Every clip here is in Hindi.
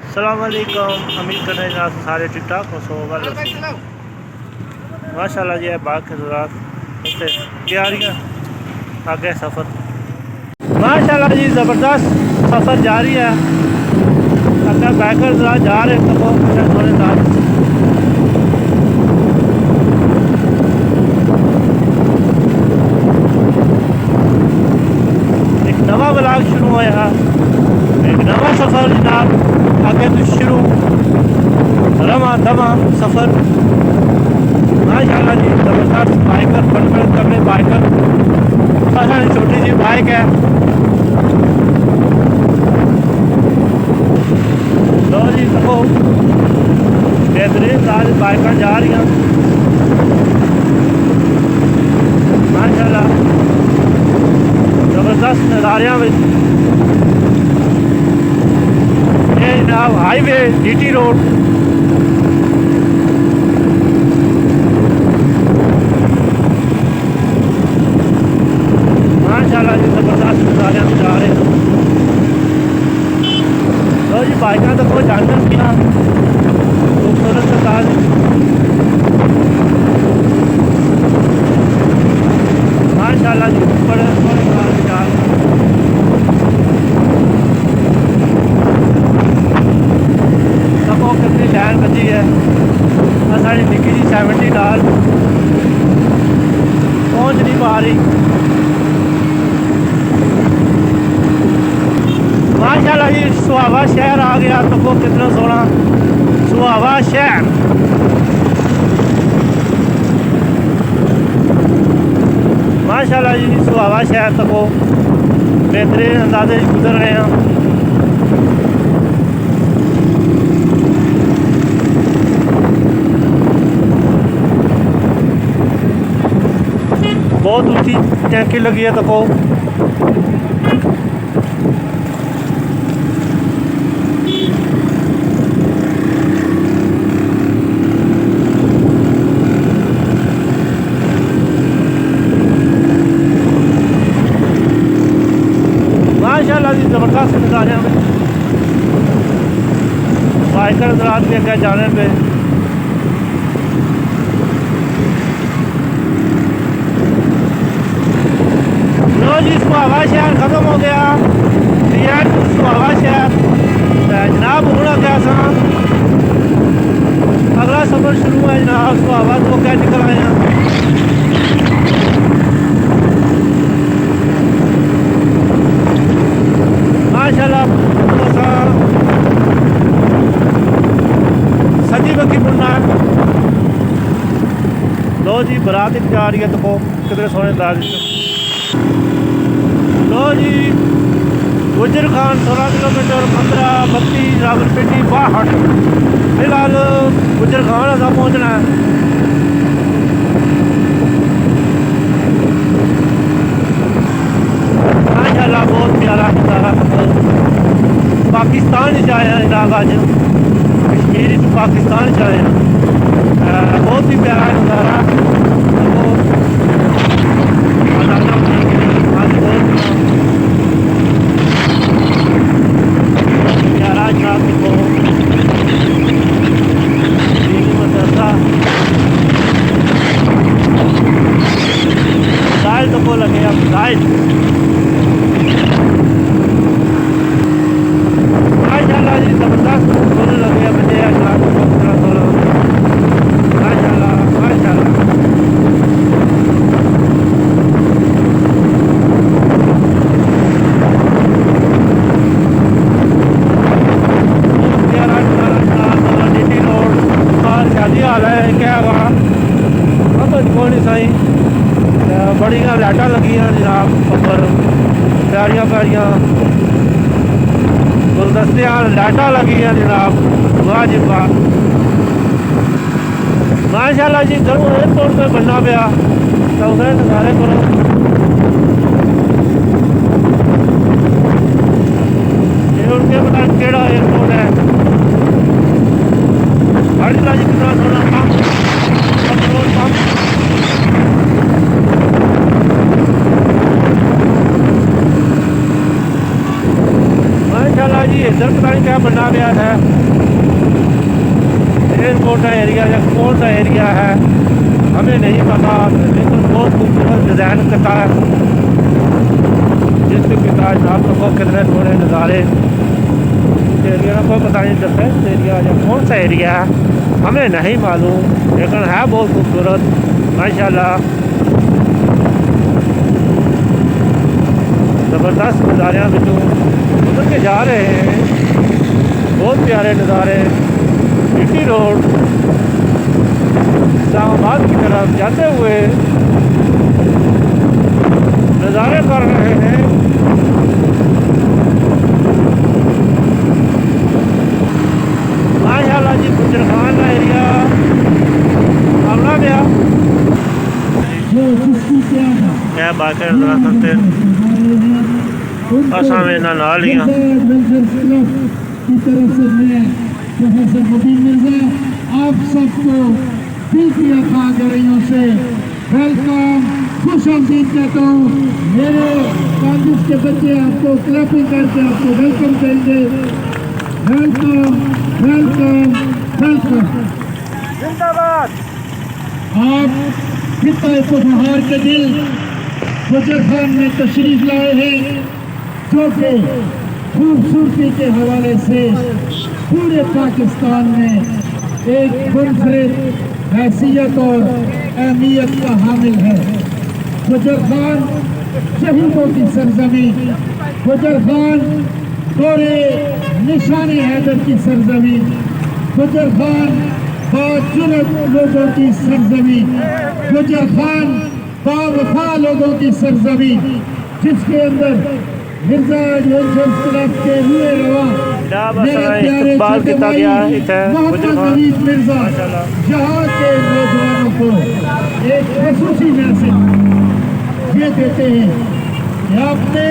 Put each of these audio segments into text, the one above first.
अस्सलाम वालेकुम। उम्मीद कर रहे हैं आप सारे ठीक ठाक हो। सो माशाल्लाह जी है बाग के दौरान तैयारियाँ आगे सफ़र माशाल्लाह जी ज़बरदस्त सफ़र जारी है। अगर बाइकर जा रहे तो वो थोड़े साथ एक नवा ब्लॉग शुरू होया, एक नवा सफ़र जनाब आगे तो शुरू रमा दमा सफ़र माशाल्लाह जी ज़बरदस्त बाइकर बड़े तगड़े बाइकर। छोटी सी बाइक है। लो जी देखो बेहतरीन आज बाइकर जा रही हैं माशाल्लाह ज़बरदस्त नज़ारियाँ में। ये जनाब हाईवे जीटी रोड माशाल्लाह जी ज़बरदस्त नज़ारियाँ में जा रहे हैं। तो जी बाइक तो कोई जानवर किया खूबसूरत सरकार माशाल्लाह जी बड़े जा सबको कितनी लैन बची है। साड़ी निकी जी 70 नाल पहुँच नहीं पा रही। माशाल्लाह जी सुहावा शहर आ गया तो वो कितना सोना सुहावा शहर। माशाल्लाह जी सुहावा शहर तक वो बेहतरीन अंदाजे गुजर रहे हैं। बहुत ऊँची टैंकी लगी है तको। माशाल्लाह जी ज़बरदस्त नज़ारे में बाइकर रात लेकर जाने पे लो जी सुहावा शहर ख़त्म हो गया। सुहावा शहर जनाब होना कैसा अगला सफ़र शुरू है जनाब सुहावा तो क्या निकल आए हैं। माशाल्लाह सजी बकी मुन्ना लो जी बारात जा रही है तो कितने सोने दाज लो जी गुजर खान 16 किलोमीटर 15-32 रावलपिंडी 62 फिलहाल गुजर खान असा पहुँचना है। माशाल्लाह बहुत प्यारा नज़ारा पाकिस्तान आए हैं जनाब अज कश्मीर तो पाकिस्तान आए हैं। बहुत ही प्यारा नज़ारा प्यारा जनाब को मदरसा मिसाइल तो को लगे अब मिसाइल माशाल्लाह जी ज़बरदस्त सोने लगे हैं बच्चे माशाल्लाह माशाल्लाह। जीटी रोड शादी हाल है क्या वहाँ तो कौन सही बड़ी लाइटा लगी हैं जनाब ऊपर प्यारियाँ प्यारियाँ गुलदस्ते लाइटा लगी हैं जनाब वाजिब माशाल्लाह जी जरूर एयरपोर्ट पर बनना पाया तो उसे नज़ारे करो। ये उनके पता केड़ा एयरपोर्ट है गाड़ी जी कितना सोना पंप पेट्रोल पंप माशाल्लाह जी इधर पता नहीं क्या बनना गया है एयरपोर्ट का एरिया या कौन सा एरिया है हमें नहीं पता, लेकिन बहुत खूबसूरत डिज़ाइन करता है जिसके पिता आप लोगों को कितने थोड़े नज़ारे एरिया को पता नहीं चलता है एरिया या कौन सा एरिया है हमें नहीं मालूम, लेकिन है बहुत खूबसूरत माशाल्लाह। ज़बरदस्त नज़ारे बिचू उधर के जा रहे हैं, बहुत प्यारे नज़ारे। सिटी रोड इस्लामाबाद की तरफ जाते हुए नज़ारे कर रहे हैं। माशाल्लाह जी गुजरखान का एरिया आना गया क्या बात है सकते असा में ना लिया की तरफ से मैं प्रोफेसर मुबीन मिर्जा आप सबको दिल की अखागरियों से वेलकम खुश आमदीद कहता हूँ। मेरे कांग्रेस के बच्चे आपको क्लैपिंग करके आपको वेलकम करेंगे। वेलकम वेलकम वेलकम जिंदाबाद। आप खिता उपहार के दिल गुजरखान में तशरीफ लाए हैं, जो कि खूबसूरती के हवाले से पूरे पाकिस्तान में एक मुनफरिद हैसियत और अहमियत का हामिल है। गुजरखान शहीदों की सरजमीं, गुजरखान दौरे निशान हैदर की सरजमीं, गुजरखान बाजुर्ग लोगों की सरजमीं, गुजरखान बावफा लोगों की सरजमीं, जिसके अंदर मिर्जा क्लब के हुए रवा मेरे प्यारे छोटे भाई मोहम्मद नवीद मिर्जा यहाँ के नौजवानों को एक खसूसी मैसेज ये देते हैं कि आपने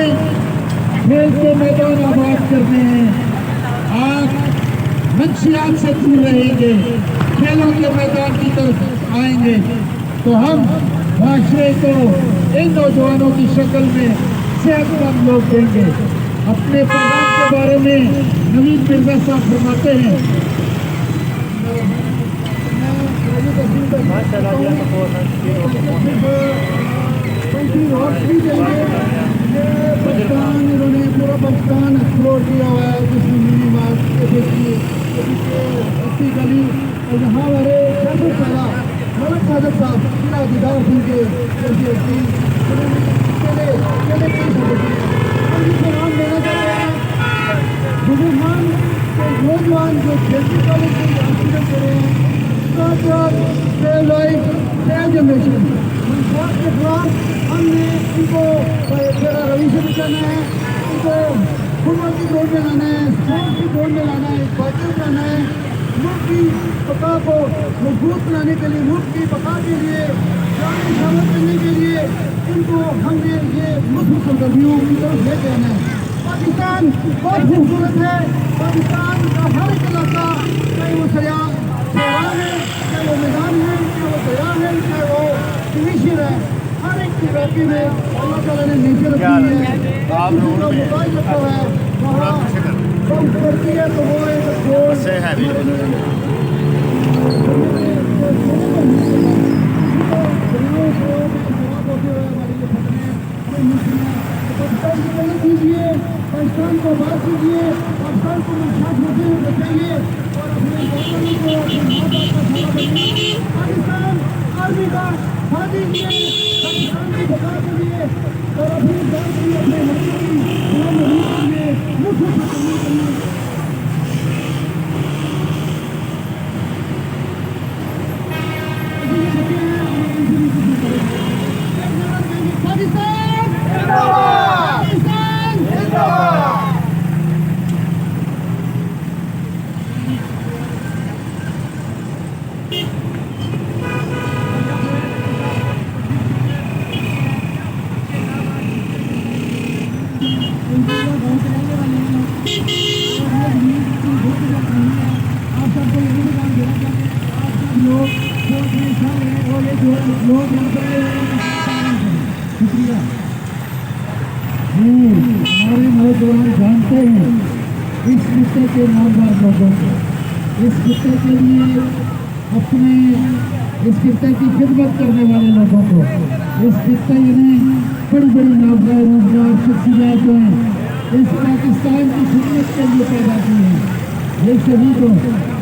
खेल के मैदान आबाद करने हैं, आप मंशियात से दूर रहेंगे, खेलों के मैदान की तरफ आएंगे तो हम माशरे को इन नौजवानों की शक्ल में सेहतमंद लोग देंगे। अपने प्रोग्राम के बारे में नवीद मिर्जा साहब फरमाते हैं। इन्होंने पूरा पाकिस्तान एक्सप्लोर किया हुआ है, जिसमें मिनी मार्ट अस्सी गली और यहाँ हमारे शहर सारा मलक सादक साहब जिला दीदार सिंह के नाम लेना चाहते हैं। गुजरखान के नौजवान जो खेती कॉलेज से स्टूडेंट करे हैं, जनरेशन के खिलाफ हमने इनको रवि से बचाना है, इनको फुटबॉल की दौड़ में लाना है, स्पोर्ट्स की दौड़ में लाना है, बातचीत लाना है। मुल्क की बका को मजबूत बनाने के लिए, मुल्क की बका के लिए, शामिल करने के लिए इनको हमने ये मुस्लिम सरगर्मियों की तरफ लेके आना है। पाकिस्तान बहुत खूबसूरत है। पाकिस्तान का हर एक इलाका, चाहे वो सयान है, चाहे वो मैदान है, चाहे वो दरिया है, चाहे वो ग्लेशियर है, हर एक इलाके में अल्लाह ताला ने नेचर रखी है, मोबाइल रखा हुआ है। वहाँ कम करती है तो वो एक कीजिए, पाकिस्तान को बात कीजिए, पाकिस्तान को नुकसान होते हुए बचाइए और अपने पाकिस्तान आर्मी का साथ दीजिए, पाकिस्तान की बचा के लिए और अपनी जान के लिए, अपने मुल्क की गुलामी के लिए मुझे के नामवर लोगों को, इस खित्ते के लिए अपने इस खित्ते की खिदमत करने वाले लोगों को, इस खित्ते ने बड़ी बड़ी नौकरी रोजगार शख्सियतें इस पाकिस्तान की खिदमत के लिए पैदा की हैं। ये शहीदों,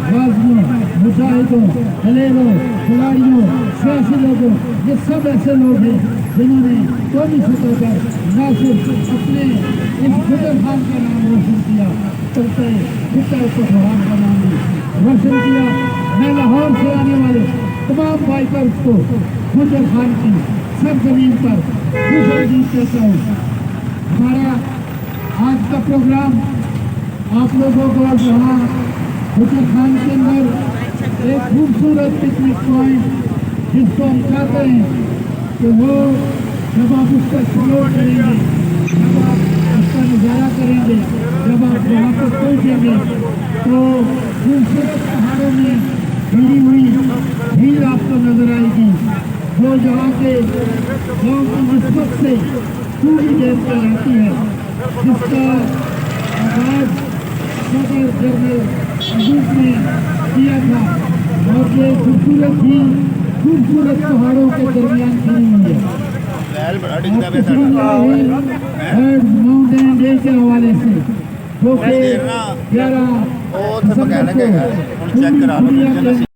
गाजियों, मुजाहिदों, दलेरों, खिलाड़ियों, सियासी लोगों, ये सब ऐसे लोग हैं जिन्होंने कौमी सतह पर न सिर्फ अपने इस फजल खान का नाम रोशन किया, बल्कि खित्ता पहलवान का नाम भी रोशन किया। मैं लाहौर से आने वाले तमाम बाइकर्स को फजल खान की सरजमीन पर खुशआमदीद कहता हूँ। हमारा आज का प्रोग्राम आप लोगों को यहाँ फजल खान के अंदर एक खूबसूरत पिकनिक पॉइंट जिसको हम चाहते हैं कि वो जब आप उसका एक्सप्लोर करेंगे, जब आप उसका नज़ारा करेंगे, जब आप वहाँ पर पहुँचेंगे तो खूबसूरत पहाड़ों में घिरी हुई भीड़ आपको नजर आएगी, जो जहाँ के गाँव की निस्बत से पूरी देर तक रहती है, जिसका आगाज सदर जनरल अजीज ने किया था। और ये खूबसूरत ही खूबसूरत पहाड़ों के दरमियान खड़ी हुई है माउंटेन डे के हवाले से, जो कि 11 ਉਹ ਉੱਥੇ ਮਕੈਨਿਕ ਹੈਗਾ, ਹੁਣ ਚੈੱਕ ਕਰਾ ਲਓ।